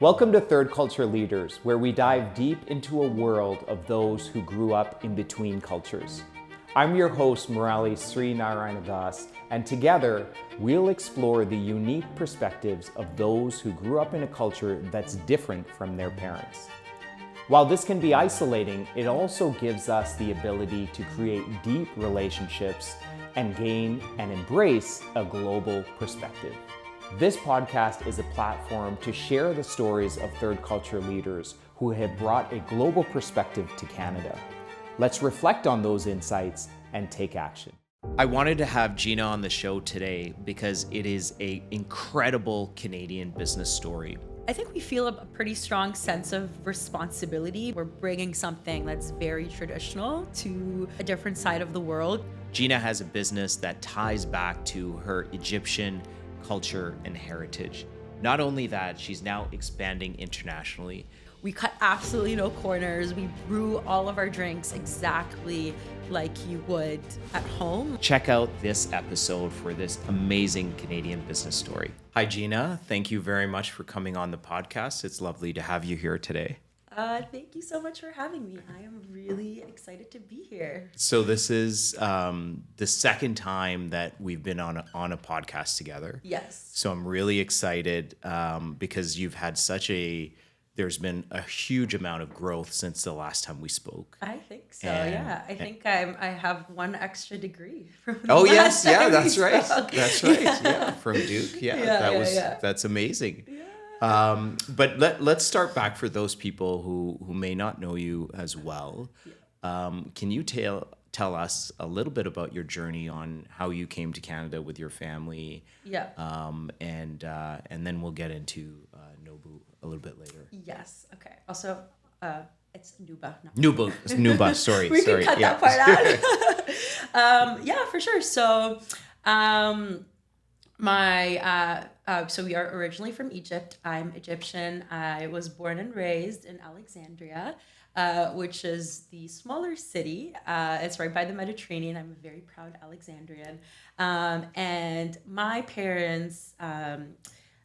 Welcome to Third Culture Leaders, where we dive deep into a world of those who grew up in between cultures. I'm your host, Murali Srinarayanadas, and together we'll explore the unique perspectives of those who grew up in a culture that's different from their parents. While this can be isolating, it also gives us the ability to create deep relationships and gain and embrace a global perspective. This podcast is a platform to share the stories of third culture leaders who have brought a global perspective to Canada. Let's reflect on those insights and take action. I wanted to have Gina on the show today because it is an incredible Canadian business story. I think we feel a pretty strong sense of responsibility. We're bringing something that's very traditional to a different side of the world. Gina has a business that ties back to her Egyptian culture and heritage. Not only that, she's now expanding internationally. We cut absolutely no corners. We brew all of our drinks exactly like you would at home. Check out this episode for this amazing Canadian business story. Hi, Gina. Thank you very much for coming on the podcast. It's lovely to have you here today. Thank you so much for having me. I am really excited to be here. So this is the second time that we've been on a podcast together. Yes. So I'm really excited because you've had there's been a huge amount of growth since the last time we spoke. I think so. I think I have one extra degree from Oh the yes, last time that's we right. spoke. That's right. Yeah, from Duke. That's amazing. Yeah. But let's start back for those people who may not know you as well. Can you tell us a little bit about your journey on how you came to Canada with your family? Yeah. And then we'll get into Nobu a little bit later. Yes. Okay. Also, it's Nuba. Nuba. Sorry. We can cut that part out. Yeah, for sure. So, so we are originally from Egypt. I'm Egyptian. I was born and raised in Alexandria, which is the smaller city. It's right by the Mediterranean. I'm a very proud Alexandrian. And my parents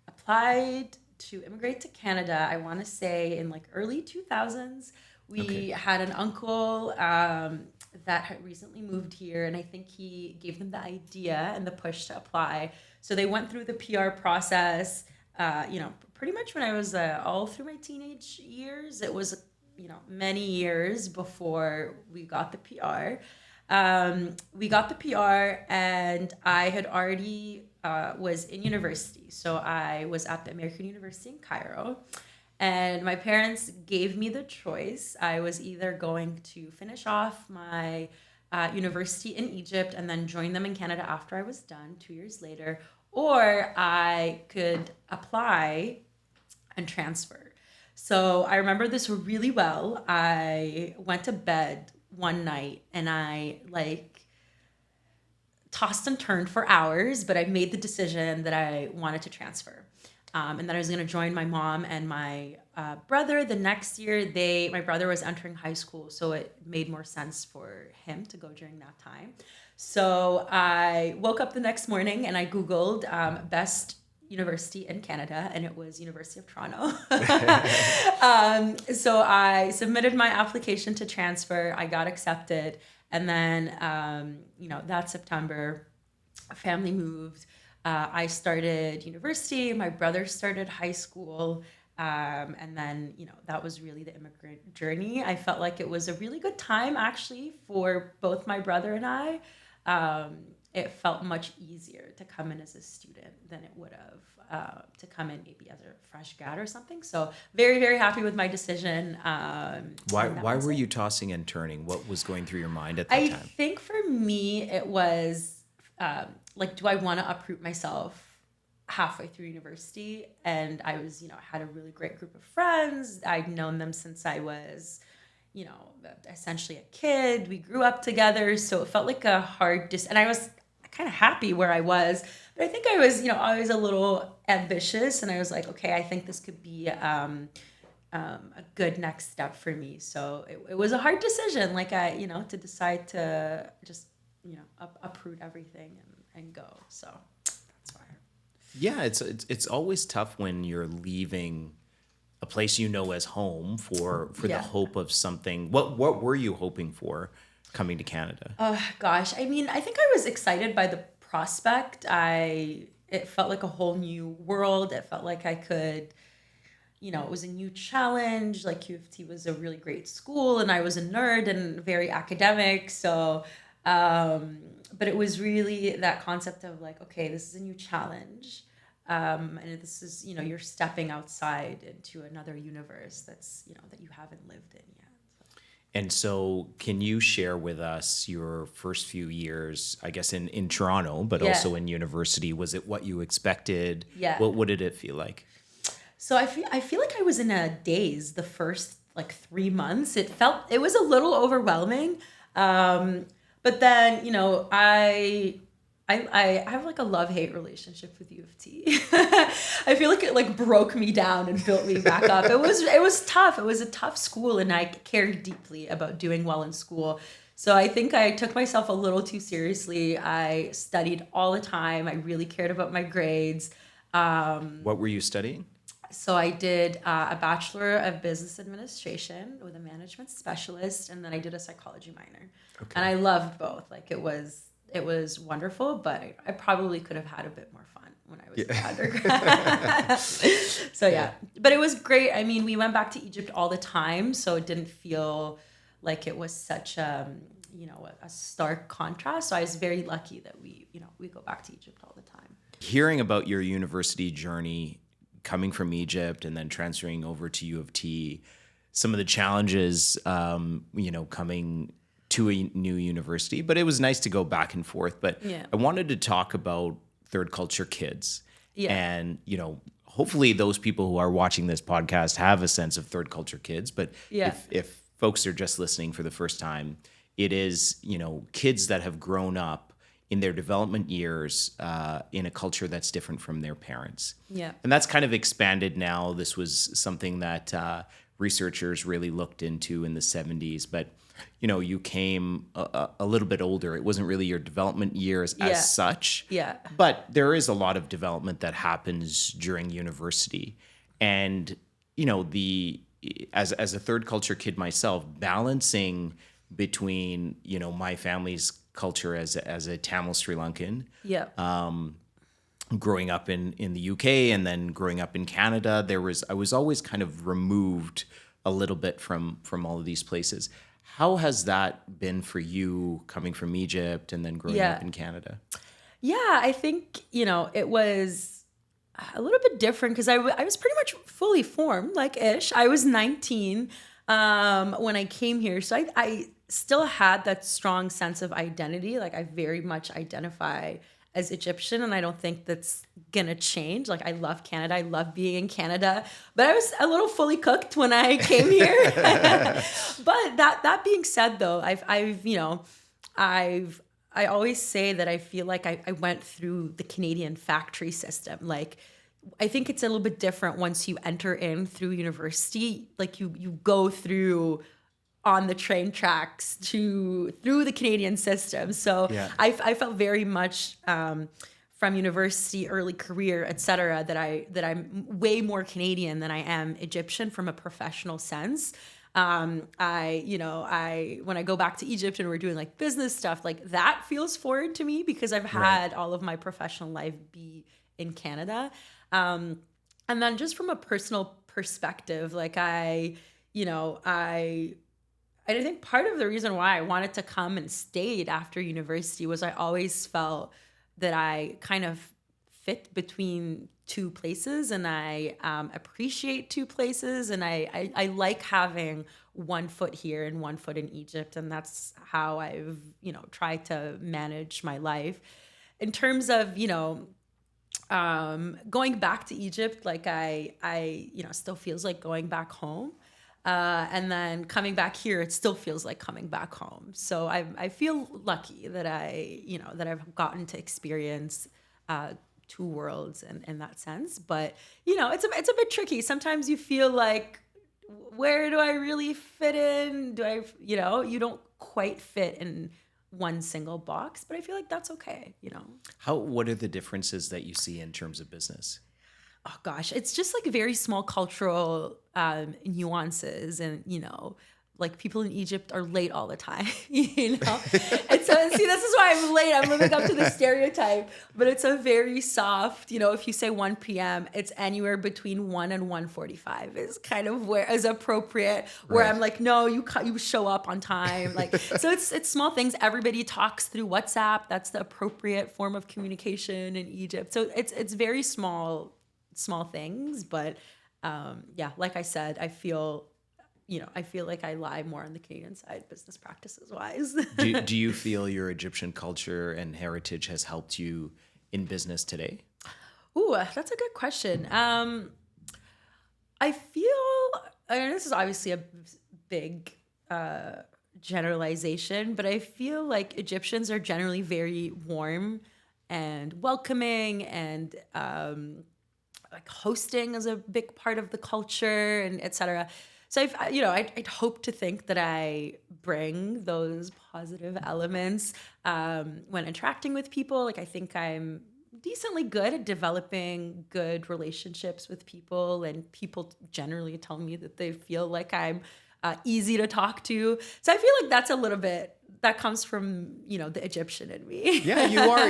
applied to immigrate to Canada, I want to say in like early 2000s. We had an uncle that had recently moved here, and I think he gave them the idea and the push to apply. So they went through the PR process, pretty much when I was all through my teenage years. It was, many years before we got the PR. We got the PR, and I had already was in university. So I was at the American University in Cairo. And my parents gave me the choice. I was either going to finish off my university in Egypt and then join them in Canada after I was done 2 years later, or I could apply and transfer. So I remember this really well. I went to bed one night and I tossed and turned for hours, but I made the decision that I wanted to transfer. And that I was going to join my mom and my brother. The next year, my brother was entering high school, so it made more sense for him to go during that time. So I woke up the next morning and I Googled best university in Canada, and it was University of Toronto. So I submitted my application to transfer. I got accepted. And then, that September, family moved. I started university, my brother started high school, and then, that was really the immigrant journey. I felt like it was a really good time, actually, for both my brother and I. It felt much easier to come in as a student than it would have to come in maybe as a fresh grad or something. So very, very happy with my decision. Why were you tossing and turning? What was going through your mind at that time? I think for me, it was... do I want to uproot myself halfway through university? And I was, had a really great group of friends. I'd known them since I was, essentially a kid. We grew up together. So it felt like a hard and I was kind of happy where I was, but I think I was, always a little ambitious, and I was like, okay, I think this could be a good next step for me. So it was a hard decision, to decide to just, uproot everything and go. So that's why. Yeah, it's always tough when you're leaving a place you know as home for the Yeah. hope of something. What were you hoping for coming to Canada? Gosh, I mean, I think I was excited by the prospect. It felt like a whole new world. It felt like I could, it was a new challenge. Like U of T was a really great school, and I was a nerd and very academic. So, but it was really that concept of like, okay, this is a new challenge. And this is, you're stepping outside into another universe that's, that you haven't lived in yet. And so can you share with us your first few years, I guess, in Toronto, but also in university? Was it what you expected? Yeah. What did it feel like? So I feel like I was in a daze the first like 3 months. It was a little overwhelming. But then, I have like a love-hate relationship with U of T. I feel like it like broke me down and built me back up. It was tough. It was a tough school, and I cared deeply about doing well in school. So I think I took myself a little too seriously. I studied all the time. I really cared about my grades. What were you studying? So I did a Bachelor of Business Administration with a management specialist, and then I did a psychology minor. Okay. And I loved both. Like it was wonderful, but I probably could have had a bit more fun when I was an undergrad. So yeah, but it was great. I mean, we went back to Egypt all the time, so it didn't feel like it was such a stark contrast. So I was very lucky that we go back to Egypt all the time. Hearing about your university journey, coming from Egypt and then transferring over to U of T, some of the challenges, coming to a new university, but it was nice to go back and forth. But I wanted to talk about third culture kids. Yeah. And, hopefully those people who are watching this podcast have a sense of third culture kids. But if folks are just listening for the first time, it is, kids that have grown up in their development years in a culture that's different from their parents. Yeah. And that's kind of expanded now. This was something that researchers really looked into in the 70s, but you came a little bit older. It wasn't really your development years as such. Yeah. But there is a lot of development that happens during university. And, as a third culture kid myself, balancing between, my family's culture as a Tamil Sri Lankan. Yeah. Growing up in the UK and then growing up in Canada, I was always kind of removed a little bit from all of these places. How has that been for you coming from Egypt and then growing up in Canada? Yeah, I think, it was a little bit different because I was pretty much fully formed, like ish. I was 19 when I came here. So I still had that strong sense of identity. Like I very much identify as Egyptian, and I don't think that's gonna change. Like I love Canada, I love being in Canada, but I was a little fully cooked when I came here. But that being said, though, I always say that I feel like I went through the Canadian factory system. Like I think it's a little bit different once you enter in through university. Like you go through on the train tracks through the Canadian system. So I felt very much from university, early career, et cetera, that I'm way more Canadian than I am Egyptian from a professional sense. When I go back to Egypt and we're doing like business stuff, like that feels foreign to me because I've had all of my professional life be in Canada. And then just from a personal perspective, like I think part of the reason why I wanted to come and stayed after university was I always felt that I kind of fit between two places, and I appreciate two places, and I like having one foot here and one foot in Egypt, and that's how I've tried to manage my life. In terms of going back to Egypt, like I still feels like going back home. And then coming back here, it still feels like coming back home. So I feel lucky that that I've gotten to experience two worlds in that sense. But it's a bit tricky. Sometimes you feel like, where do I really fit in? Do I you don't quite fit in one single box, but I feel like that's okay. What are the differences that you see in terms of business? oh gosh, it's just like very small cultural nuances, and like people in Egypt are late all the time, And so, see, this is why I'm late. I'm living up to the stereotype, but it's a very soft, if you say 1 p.m., it's anywhere between 1 and 1:45 is kind of where is appropriate, where Right. I'm like, no, you show up on time. Like, so it's small things. Everybody talks through WhatsApp. That's the appropriate form of communication in Egypt. So it's very small things, but yeah, like I said, I feel like I lie more on the Canadian side, business practices wise. Do you feel your Egyptian culture and heritage has helped you in business today? Ooh, that's a good question. I feel, this is obviously a big generalization, but I feel like Egyptians are generally very warm and welcoming, and like hosting is a big part of the culture, and et cetera. So I'd hope to think that I bring those positive elements when interacting with people. Like, I think I'm decently good at developing good relationships with people, and people generally tell me that they feel like I'm easy to talk to. So I feel like that's a little bit that comes from the Egyptian in me. Yeah,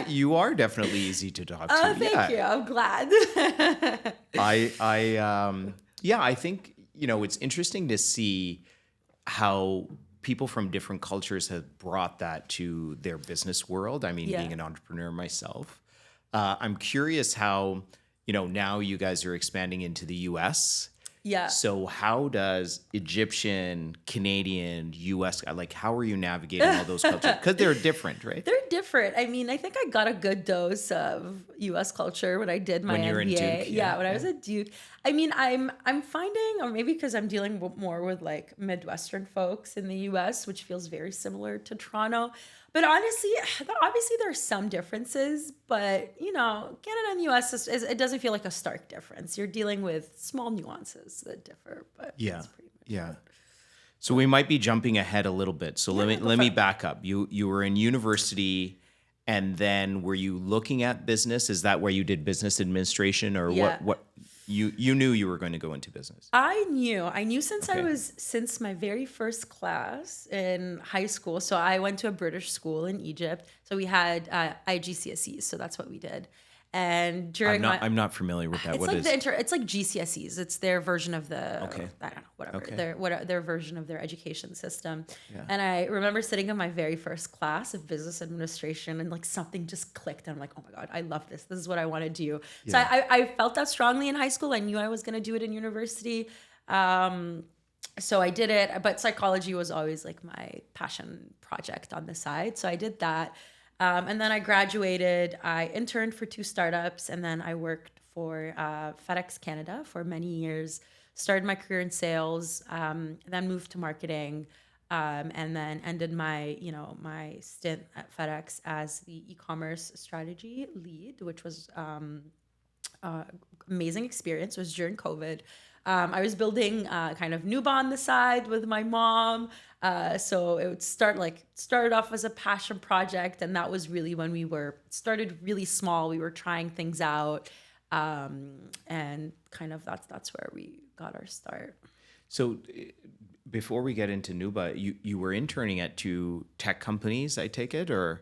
you are definitely easy to talk to. Oh, thank you. I'm glad. I think it's interesting to see how people from different cultures have brought that to their business world. I mean, being an entrepreneur myself, I'm curious how now you guys are expanding into the U.S. Yeah. So how does Egyptian, Canadian, U.S. like how are you navigating all those cultures? Because they're different, right? They're different. I mean, I think I got a good dose of U.S. culture when I did my When you were in MBA. Duke, Yeah, when I was at Duke. I mean, I'm finding, or maybe because I'm dealing more with like Midwestern folks in the U.S., which feels very similar to Toronto. But honestly, obviously there are some differences, but Canada and U.S. It doesn't feel like a stark difference. You're dealing with small nuances that differ, but it's pretty much it. So we might be jumping ahead a little bit. So let me back up. You were in university, and then were you looking at business? Is that where you did business administration, or what? You knew you were going to go into business? I knew since my very first class in high school. So I went to a British school in Egypt. So we had IGCSEs. So that's what we did. And during I'm not familiar with that. it's What like is? it's like GCSEs. It's their version of the Okay. I don't know, whatever. Okay. Their version of their education system. Yeah. And I remember sitting in my very first class of business administration, and like something just clicked, and I'm like, oh my God, I love this. This is what I want to do. So I felt that strongly in high school. I knew I was going to do it in university. So I did it, but psychology was always like my passion project on the side. So I did that. And then I graduated, I interned for 2 startups, and then I worked for FedEx Canada for many years, started my career in sales, then moved to marketing, and then ended my stint at FedEx as the e-commerce strategy lead, which was amazing experience. It was during COVID. I was building kind of Nuba on the side with my mom. So it would started off as a passion project, and that was really when started really small. We were trying things out, and kind of that's where we got our start. So before we get into Nuba, you were interning at 2 tech companies, I take it, or?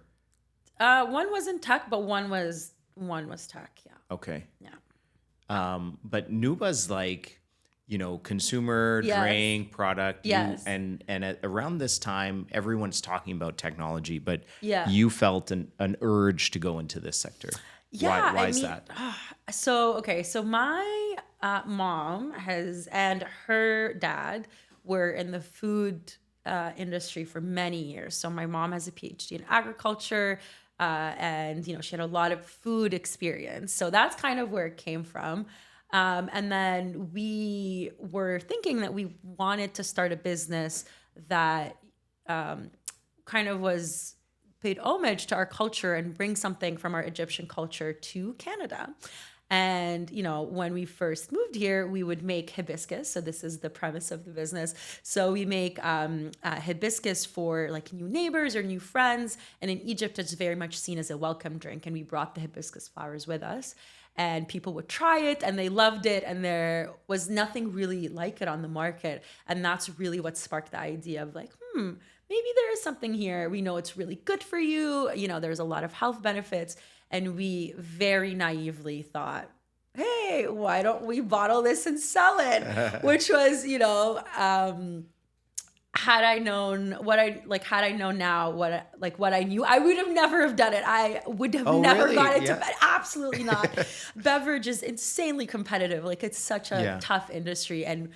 One was in tech, but one was tech. Yeah. Okay. Yeah. But Nuba's like, consumer drink product. Yes. And around this time, everyone's talking about technology, but Yeah. you felt an urge to go into this sector. Yeah. Why is that? So my mom and her dad were in the food industry for many years. So my mom has a PhD in agriculture, and she had a lot of food experience. So that's kind of where it came from. And then we were thinking that we wanted to start a business that kind of paid homage to our culture and bring something from our Egyptian culture to Canada. And, when we first moved here, we would make hibiscus. So this is the premise of the business. So we make hibiscus for like new neighbors or new friends. And in Egypt, it's very much seen as a welcome drink. And we brought the hibiscus flowers with us. and people would try it and they loved it, and there was nothing really like it on the market. And that's really what sparked the idea of like, maybe there is something here. We know it's really good for you. You know, there's a lot of health benefits. And we very naively thought, hey, why don't we bottle this and sell it? Which was, you know, had I known now what I knew, I would have never have done it. I would have never really? got into Yeah. bed. Absolutely not. Beverage is insanely competitive. Like, it's such a tough industry, and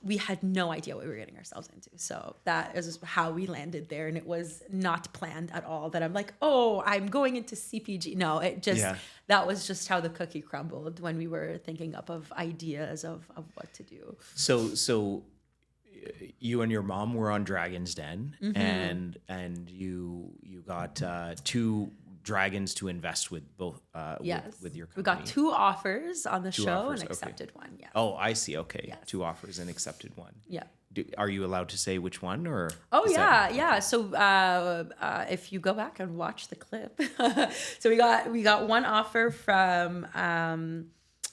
we had no idea what we were getting ourselves into. So that is how we landed there, and it was not planned at all. That I'm like, oh, I'm going into CPG. No, it just that was just how the cookie crumbled when we were thinking up of ideas of what to do. So you and your mom were on Dragon's Den, and you got 2 dragons to invest with, both with your company. We got 2 offers on the show and accepted one. Yeah. Oh, I see. Okay. Yes. 2 offers and accepted one. Yeah. Are you allowed to say which one, or? Oh yeah. So if you go back and watch the clip, so we got one offer from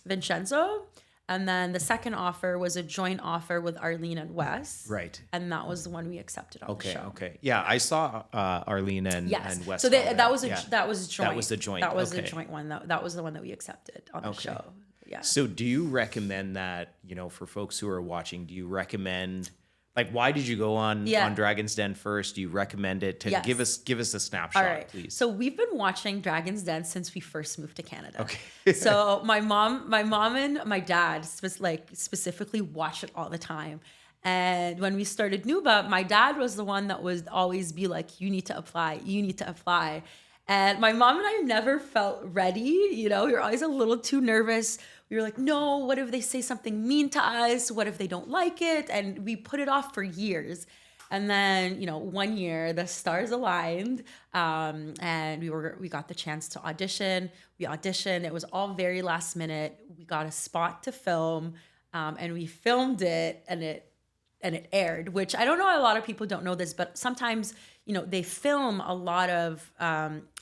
Vincenzo. And then the second offer was a joint offer with Arlene and Wes. Right. And that was the one we accepted on the show. Okay. Yeah, I saw Arlene and Wes. So that was joint. That was the joint. That was okay. the joint one. That was the one that we accepted on the show. Yeah. So do you recommend that, you know, for folks who are watching, do you recommend, like, why did you go on Dragon's Den first? Do you recommend it? Give us a snapshot, please. So we've been watching Dragon's Den since we first moved to Canada. Okay. So my mom and my dad specifically watch it all the time. And when we started Nuba, my dad was the one that would always be like, you need to apply. And my mom and I never felt ready. You know, we were always a little too nervous. We were like, no, what if they say something mean to us? What if they don't like it? And we put it off for years. And then, you know, one year the stars aligned, and we got the chance to audition. We auditioned. It was all very last minute. We got a spot to film, and we filmed it, and it aired, which I don't know, a lot of people don't know this, but sometimes, you know, they film a lot of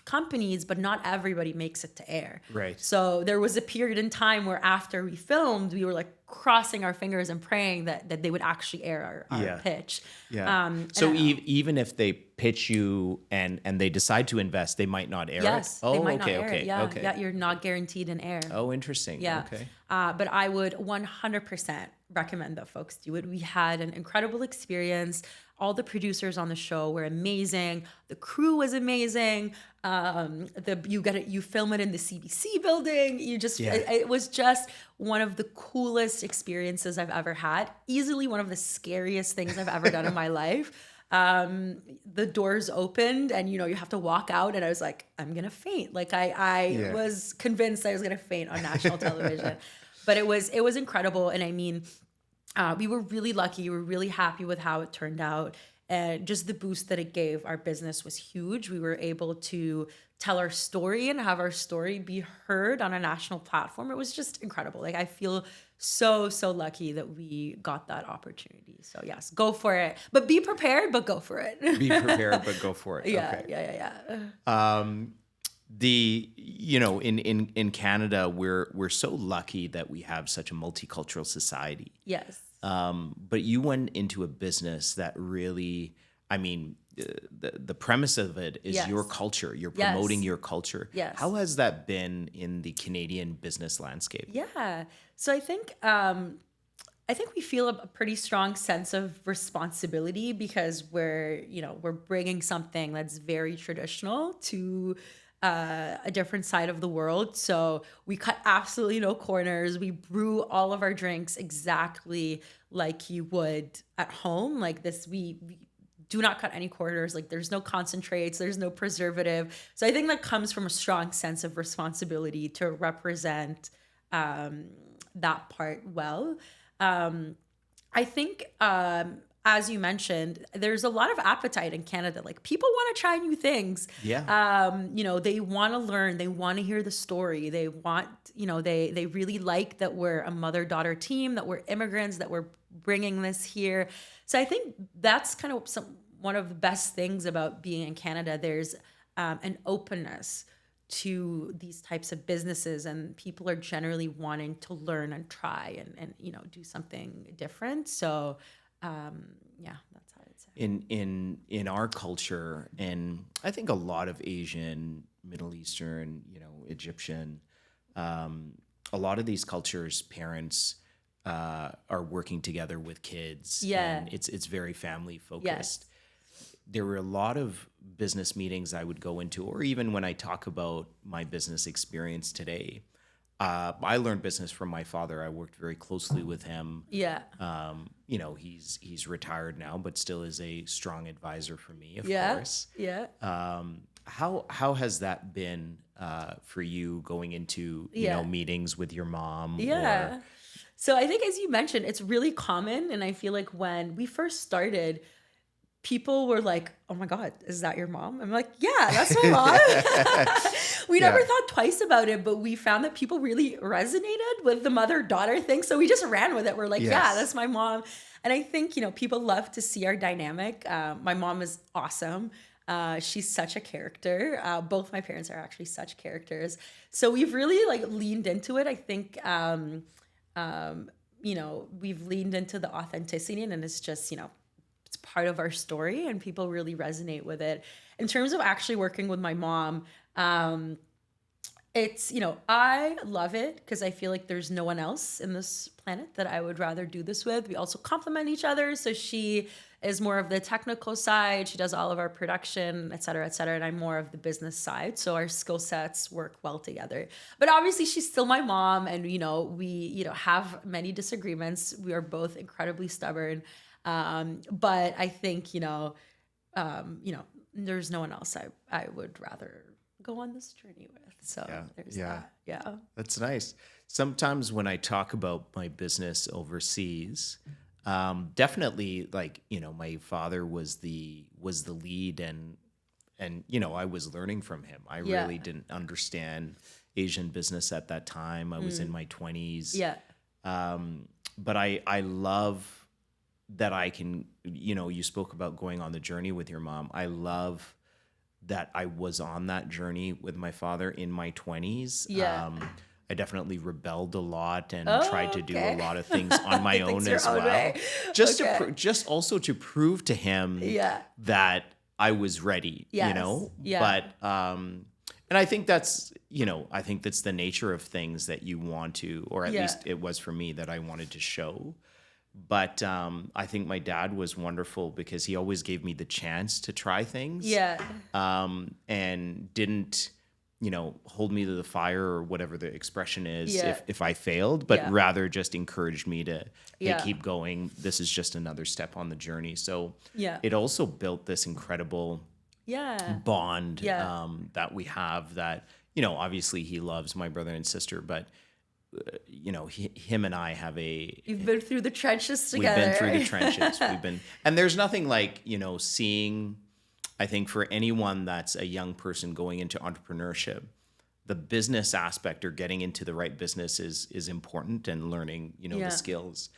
companies, but not everybody makes it to air. Right. So there was a period in time where after we filmed, we were like crossing our fingers and praying that they would actually air our pitch. Yeah. So even if they pitch you and they decide to invest, they might not air it? Yes. Oh, they might not okay, air okay. it. Yeah, okay. yeah, you're not guaranteed an air. Oh, interesting. Yeah. Okay. But I would 100% recommend that folks do it. We had an incredible experience. All the producers on the show were amazing. The crew was amazing. You film it in the CBC building. It was just one of the coolest experiences I've ever had. Easily one of the scariest things I've ever done in my life. The doors opened and, you know, you have to walk out, and I was like, I'm going to faint. Like I was convinced I was going to faint on national television, but it was incredible. And I mean, we were really lucky. We were really happy with how it turned out. And just the boost that it gave our business was huge. We were able to tell our story and have our story be heard on a national platform. It was just incredible. Like, I feel so lucky that we got that opportunity. So yes, go for it. But be prepared, but go for it. Be prepared, but go for it. Yeah. You know, in Canada, we're so lucky that we have such a multicultural society. Yes. But you went into a business that really, I mean, the premise of it is your culture. You're promoting your culture. Yes. How has that been in the Canadian business landscape? Yeah. So I think we feel a pretty strong sense of responsibility because we're bringing something that's very traditional to a different side of the world. So we cut absolutely no corners. We brew all of our drinks exactly like you would at home. Like this, we do not cut any corners. Like there's no concentrates, there's no preservative. So I think that comes from a strong sense of responsibility to represent that part well. I think, as you mentioned, there's a lot of appetite in Canada. Like people want to try new things. Yeah. They want to learn. They want to hear the story. They want, they really like that we're a mother-daughter team, that we're immigrants, that we're bringing this here. So I think that's kind of one of the best things about being in Canada. There's an openness to these types of businesses, and people are generally wanting to learn and try and do something different. So that's how I'd say. In our culture, and I think a lot of Asian, Middle Eastern, Egyptian, a lot of these cultures, parents are working together with kids. Yeah. And it's very family focused. Yes. There were a lot of business meetings I would go into, or even when I talk about my business experience today. I learned business from my father. I worked very closely with him. Yeah. He's retired now, but still is a strong advisor for me, of Yeah. course. Yeah. How has that been for you going into meetings with your mom? Yeah. So I think, as you mentioned, it's really common. And I feel like when we first started, people were like, "Oh my God, is that your mom?" I'm like, "Yeah, that's my mom." We never thought twice about it, but we found that people really resonated with the mother-daughter thing. So we just ran with it. We're like, "Yeah, that's my mom." And I think, people love to see our dynamic. My mom is awesome. She's such a character. Both my parents are actually such characters. So we've really leaned into it. I think, we've leaned into the authenticity, and it's just, it's part of our story, and people really resonate with it. In terms of actually working with my mom, it's, I love it because I feel like there's no one else in this planet that I would rather do this with. We also complement each other. So she is more of the technical side. She does all of our production, et cetera, and I'm more of the business side. So our skill sets work well together. But obviously she's still my mom, and, we, have many disagreements. We are both incredibly stubborn. But I think, there's no one else I would rather go on this journey with. So there's that. Yeah. That's nice. Sometimes when I talk about my business overseas, definitely my father was the lead, and I was learning from him. I really didn't understand Asian business at that time. I was in my 20s. Yeah. But I love that I can, you spoke about going on the journey with your mom. I love that I was on that journey with my father in my 20s. Yeah. I definitely rebelled a lot and tried to do a lot of things on my own as well. Way. Just also to prove to him that I was ready, Yeah. But and I think that's the nature of things that you want to, or at least it was for me, that I wanted to show. But I think my dad was wonderful because he always gave me the chance to try things. Yeah. And didn't, hold me to the fire, or whatever the expression is, if I failed, but rather just encouraged me to keep going. This is just another step on the journey. So it also built this incredible bond that we have, that, obviously he loves my brother and sister, but him and I have You've been through the trenches together. We've been through the trenches. And there's nothing like, seeing, I think for anyone that's a young person going into entrepreneurship, the business aspect, or getting into the right business, is important, and learning, the skills,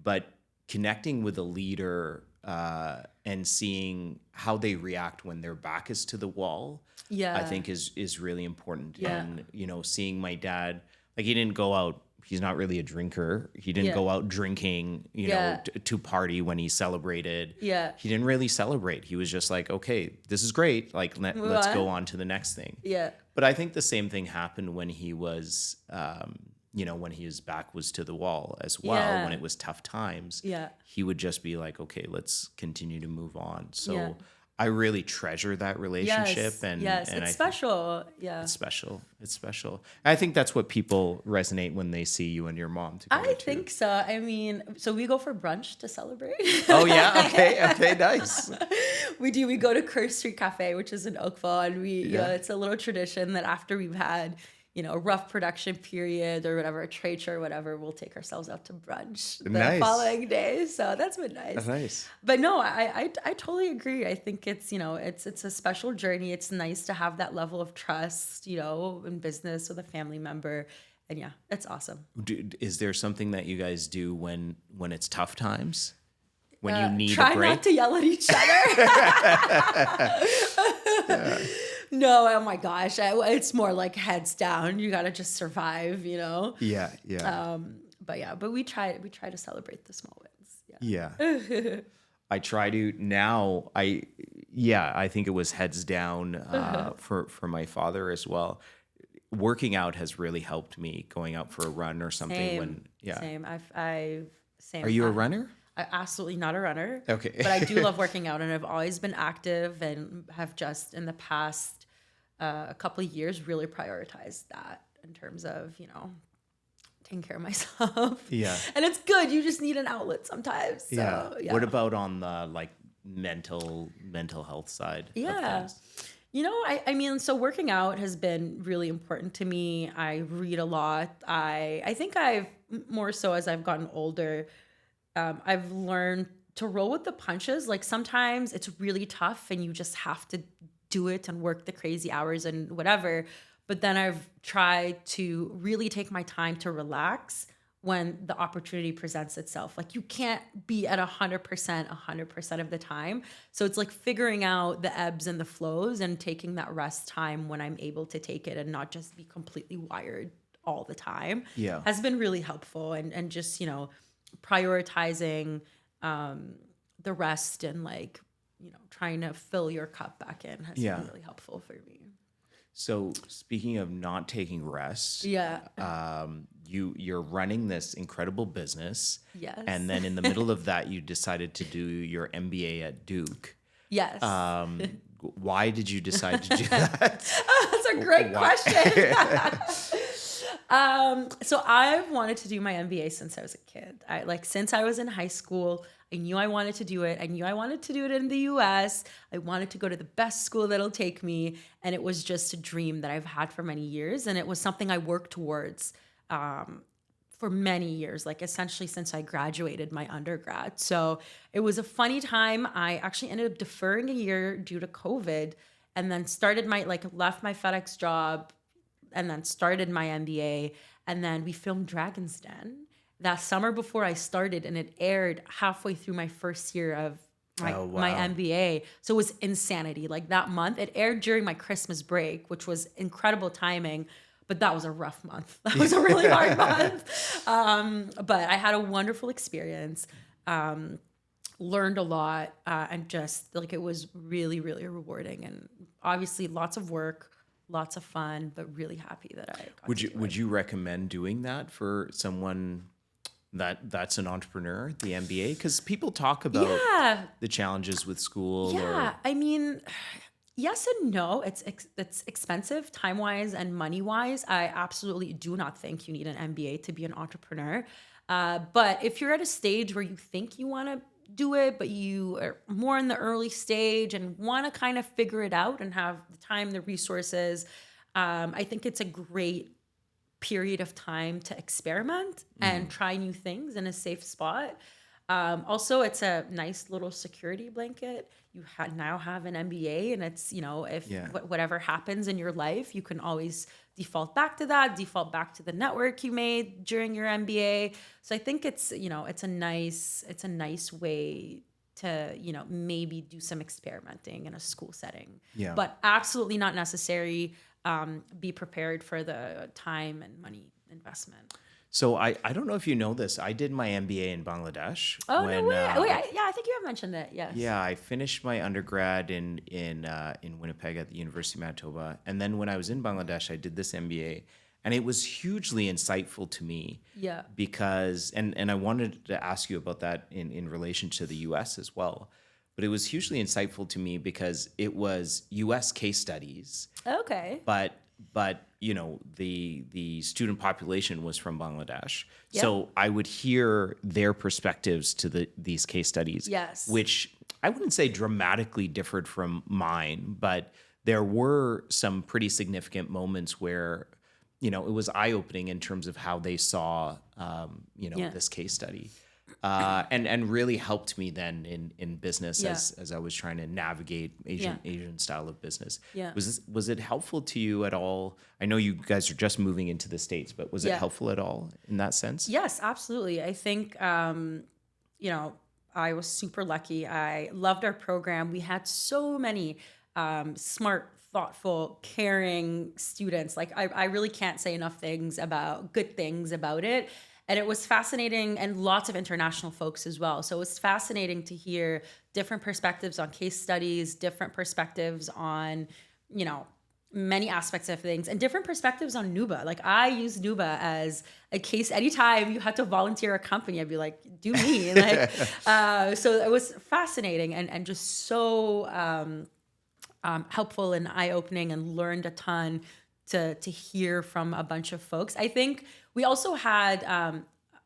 but connecting with a leader, and seeing how they react when their back is to the wall, I think is really important. And, seeing my dad, he didn't go out. He's not really a drinker. He didn't go out drinking, to party when he celebrated. Yeah. He didn't really celebrate. He was just like, okay, this is great. Let's go on to the next thing. Yeah. But I think the same thing happened when he was, when his back was to the wall as well. Yeah. When it was tough times, he would just be like, okay, let's continue to move on. So I really treasure that relationship. And it's special. It's special. It's special. I think that's what people resonate when they see you and your mom together. I think so. I mean, so we go for brunch to celebrate. Oh yeah. Okay. Nice. We do. We go to Kerr Street Cafe, which is in Oakville, and it's a little tradition that after we've had, a rough production period or whatever, a trade show or whatever, we'll take ourselves out to brunch the following day. So that's been nice. That's nice. But no, I totally agree. I think it's, it's a special journey. It's nice to have that level of trust, in business with a family member. And it's awesome. Is there something that you guys do when it's tough times? When you need try a break? Not to yell at each other. No, oh my gosh. It's more like heads down. You got to just survive, you know? Yeah, yeah. But we try to celebrate the small wins. Yeah. I try to now. I think it was heads down for my father as well. Working out has really helped me. Going out for a run or something. Same. Same. Are you a runner? I absolutely not a runner. Okay. But I do love working out, and I've always been active, and have just in the past a couple of years really prioritized that in terms of taking care of myself. Yeah. And it's good. You just need an outlet sometimes. So, yeah. What about on the mental health side? Yeah. Of things? I mean, so working out has been really important to me. I read a lot. I think I've more so as I've gotten older, I've learned to roll with the punches. Like sometimes it's really tough and you just have to do it and work the crazy hours and whatever. But then I've tried to really take my time to relax when the opportunity presents itself. Like you can't be at 100% of the time. So it's like figuring out the ebbs and the flows and taking that rest time when I'm able to take it and not just be completely wired all the time. Yeah. Has been really helpful. And just, prioritizing the rest and trying to fill your cup back in has been really helpful for me. So speaking of not taking rest, you're running this incredible business. Yes. And then in the middle of that, you decided to do your MBA at Duke. Yes. Why did you decide to do that? That's a great question. So I've wanted to do my MBA since I was a kid. Since I was in high school, I knew I wanted to do it. I knew I wanted to do it in the US. I wanted to go to the best school that'll take me. And it was just a dream that I've had for many years. And it was something I worked towards for many years, essentially since I graduated my undergrad. So it was a funny time. I actually ended up deferring a year due to COVID and then started left my FedEx job and then started my MBA. And then we filmed Dragon's Den that summer before I started, and it aired halfway through my first year of my MBA. So it was insanity. That month, it aired during my Christmas break, which was incredible timing, but that was a rough month. That was a really hard month. But I had a wonderful experience, learned a lot, and just it was really, really rewarding. And obviously lots of work, lots of fun, but really happy that I got to do it. Would you recommend doing that for someone that's an entrepreneur, the MBA? Because people talk about the challenges with school. Yeah, I mean, yes and no. It's expensive time-wise and money-wise. I absolutely do not think you need an MBA to be an entrepreneur. But if you're at a stage where you think you want to do it, but you are more in the early stage and want to kind of figure it out and have the time, the resources, I think it's a great period of time to experiment and try new things in a safe spot. Also, it's a nice little security blanket. You now have an MBA, and it's, whatever happens in your life, you can always default back to that, default back to the network you made during your MBA. So I think it's a nice way to, maybe do some experimenting in a school setting, but absolutely not necessary. Be prepared for the time and money investment. So I don't know if you know this. I did my MBA in Bangladesh. Oh, no way. I think you have mentioned it. Yes. Yeah, I finished my undergrad in Winnipeg at the University of Manitoba, and then when I was in Bangladesh, I did this MBA, and it was hugely insightful to me. Yeah. Because and I wanted to ask you about that in relation to the U.S. as well. But it was hugely insightful to me because it was U.S. case studies. Okay. But the student population was from Bangladesh. Yep. So I would hear their perspectives to these case studies. Yes. Which I wouldn't say dramatically differed from mine, but there were some pretty significant moments where, it was eye-opening in terms of how they saw, this case study. And really helped me then in business as I was trying to navigate Asian style of business. Yeah. Was it helpful to you at all? I know you guys are just moving into the States, but was it helpful at all in that sense? Yes, absolutely. I think, I was super lucky. I loved our program. We had so many smart, thoughtful, caring students. Like I really can't say enough good things about it. And it was fascinating, and lots of international folks as well. So it was fascinating to hear different perspectives on case studies, different perspectives on, many aspects of things, and different perspectives on Nuba. Like I use Nuba as a case. Anytime you had to volunteer a company, I'd be like, do me. So it was fascinating and just so helpful and eye-opening, and learned a ton to hear from a bunch of folks. I think we also had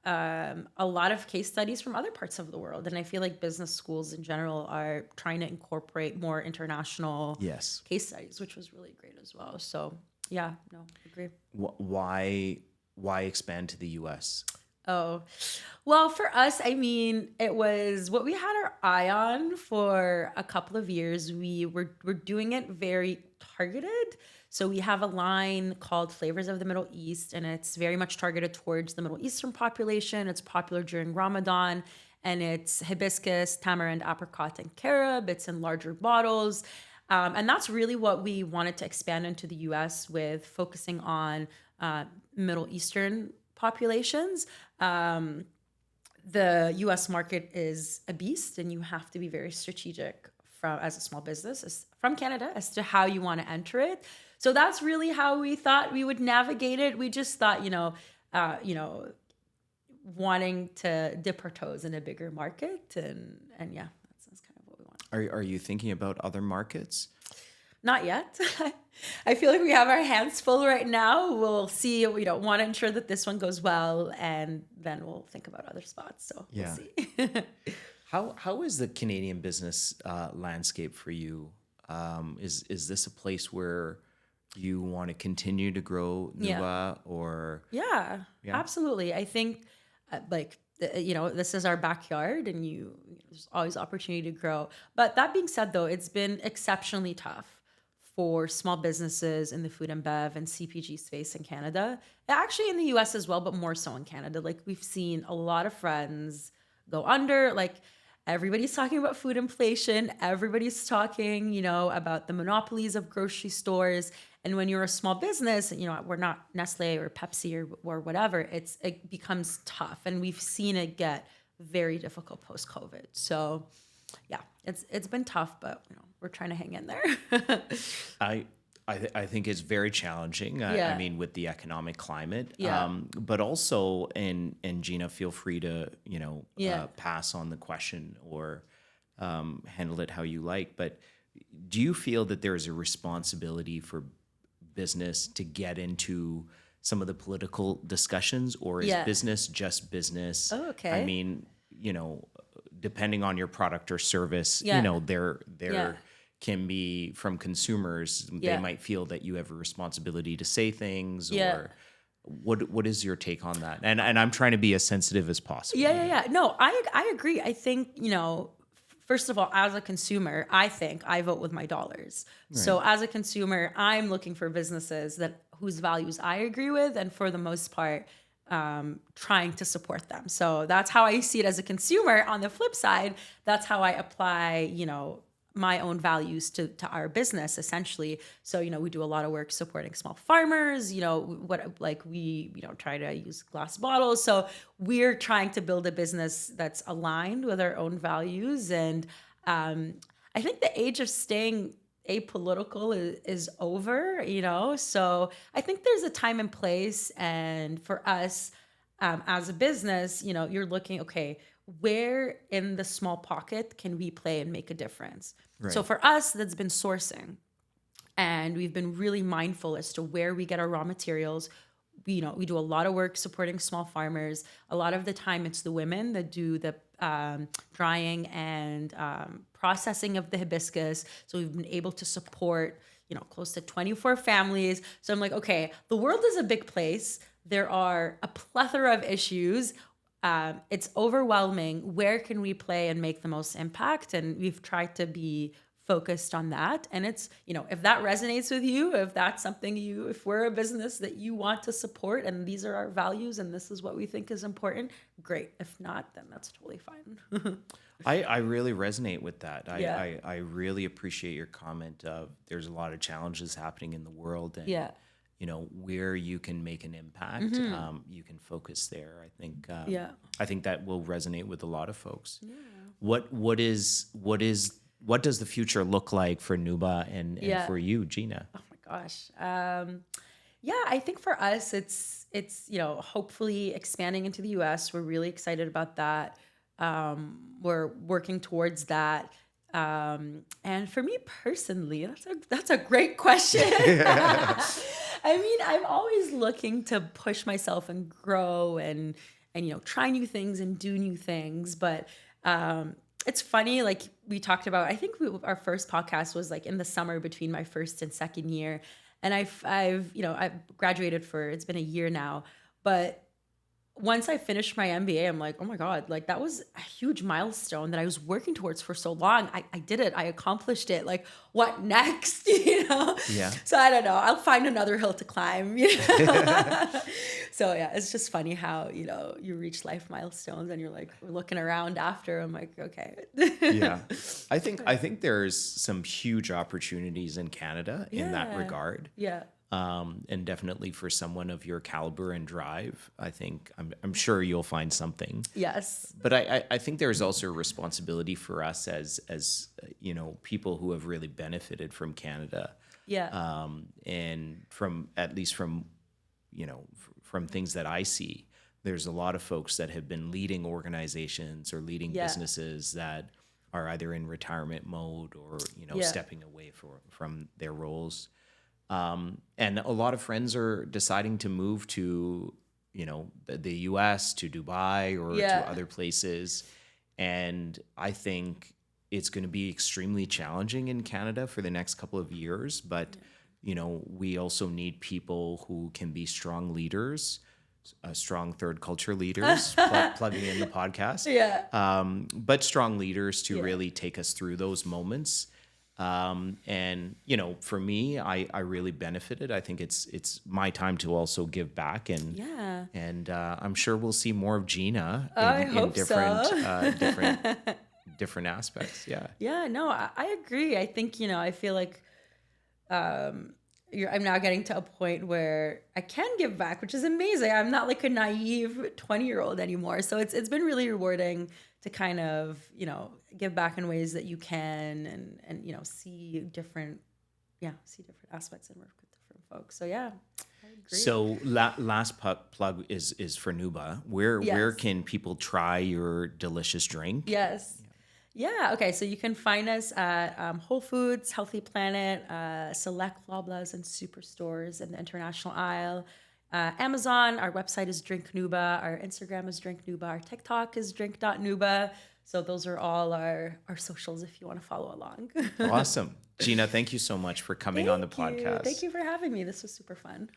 a lot of case studies from other parts of the world, and I feel like business schools in general are trying to incorporate more international case studies, which was really great as well. So yeah, no, agree. Why expand to the US? Oh, well, for us, I mean, it was what we had our eye on for a couple of years. We're doing it very targeted. So we have a line called Flavors of the Middle East, and it's very much targeted towards the Middle Eastern population. It's popular during Ramadan, and it's hibiscus, tamarind, apricot, and carob. It's in larger bottles. And that's really what we wanted to expand into the US with, focusing on Middle Eastern populations. The US market is a beast, and you have to be very strategic as a small business from Canada as to how you want to enter it. So that's really how we thought we would navigate it. We just thought, wanting to dip our toes in a bigger market, and yeah, that's kind of what we want. Are you thinking about other markets? Not yet. I feel like we have our hands full right now. We'll see. We don't want to ensure that this one goes well, and then we'll think about other spots. So we'll see. How is the Canadian business landscape for you? Is this a place where you want to continue to grow Nuba, or? Yeah, absolutely. I think this is our backyard, and there's always opportunity to grow. But that being said, though, it's been exceptionally tough for small businesses in the food and bev and CPG space in Canada. Actually in the US as well, but more so in Canada. Like we've seen a lot of friends go under. Like everybody's talking about food inflation. Everybody's talking, about the monopolies of grocery stores. And when you're a small business, we're not Nestle or Pepsi or whatever, it becomes tough. And we've seen it get very difficult post-COVID. So yeah, it's been tough, but we're trying to hang in there. I think it's very challenging. I mean, with the economic climate, but also, and Gina, feel free to pass on the question or handle it how you like. But do you feel that there is a responsibility for business to get into some of the political discussions, or is business just business? Oh, okay. I mean, depending on your product or service, there can be, from consumers, they might feel that you have a responsibility to say things, or what is your take on that? And I'm trying to be as sensitive as possible. Yeah. No, I agree. I think, first of all, as a consumer, I think I vote with my dollars. Right. So as a consumer, I'm looking for businesses whose values I agree with, and for the most part, trying to support them. So that's how I see it as a consumer. On the flip side, that's how I apply, my own values to our business, essentially. So, we do a lot of work supporting small farmers, we try to use glass bottles. So we're trying to build a business that's aligned with our own values. And I think the age of staying apolitical is over, so I think there's a time and place. And for us, as a business, you're looking, okay, where in the small pocket can we play and make a difference? Right. So for us, that's been sourcing. And we've been really mindful as to where we get our raw materials. We do a lot of work supporting small farmers. A lot of the time it's the women that do the drying and processing of the hibiscus. So we've been able to support, close to 24 families. So I'm like, okay, the world is a big place. There are a plethora of issues. It's overwhelming. Where can we play and make the most impact? And we've tried to be focused on that. And it's, if that resonates with you, if that's something if we're a business that you want to support and these are our values and this is what we think is important, great. If not, then that's totally fine. I really resonate with that. Yeah. I really appreciate your comment of there's a lot of challenges happening in the world, and Yeah. you know, where you can make an impact, you can focus there. I think that will resonate with a lot of folks. Yeah. What does the future look like for Nuba and for you, Gina? Oh my gosh. Yeah, I think for us, it's hopefully expanding into the U.S. We're really excited about that. We're working towards that. And for me personally, that's a great question. I mean, I'm always looking to push myself and grow and try new things and do new things. But it's funny, like we talked about, I think our first podcast was like in the summer between my first and second year. And I've graduated it's been a year now, but once I finished my MBA, I'm like, oh my God, like that was a huge milestone that I was working towards for so long. I did it. I accomplished it. Like, what next? Yeah. So I don't know. I'll find another hill to climb. So yeah, it's just funny how, you reach life milestones and you're like, we're looking around after. I'm like, okay. Yeah. I think there's some huge opportunities in Canada in that regard. Yeah. And definitely for someone of your caliber and drive, I think I'm sure you'll find something. Yes. But I think there's also a responsibility for us as people who have really benefited from Canada. Yeah. And from things that I see, there's a lot of folks that have been leading organizations or leading businesses that are either in retirement mode or stepping away from their roles. And a lot of friends are deciding to move to, the US, to Dubai or to other places. And I think it's going to be extremely challenging in Canada for the next couple of years. But, we also need people who can be strong leaders, strong third culture leaders, plugging in the podcast. Yeah. But strong leaders to really take us through those moments. And for me, I really benefited. I think it's my time to also give back, and I'm sure we'll see more of Gina in different aspects. Yeah. Yeah, no, I agree. I think, I feel like, I'm now getting to a point where I can give back, which is amazing. I'm not like a naive 20-year-old anymore. So it's been really rewarding to kind of, give back in ways that you can and see different aspects and work with different folks. So yeah, I agree. So last plug is for Nuba. Where can people try your delicious drink? Yes. Yeah. Okay. So you can find us at Whole Foods, Healthy Planet, select Loblaws and superstores in the international aisle. Amazon, our website is Drink Nuba, our Instagram is Drink Nuba, our TikTok is drink.nuba. So those are all our socials if you want to follow along. Awesome. Gina, thank you so much for coming on the podcast. Thank you for having me. This was super fun.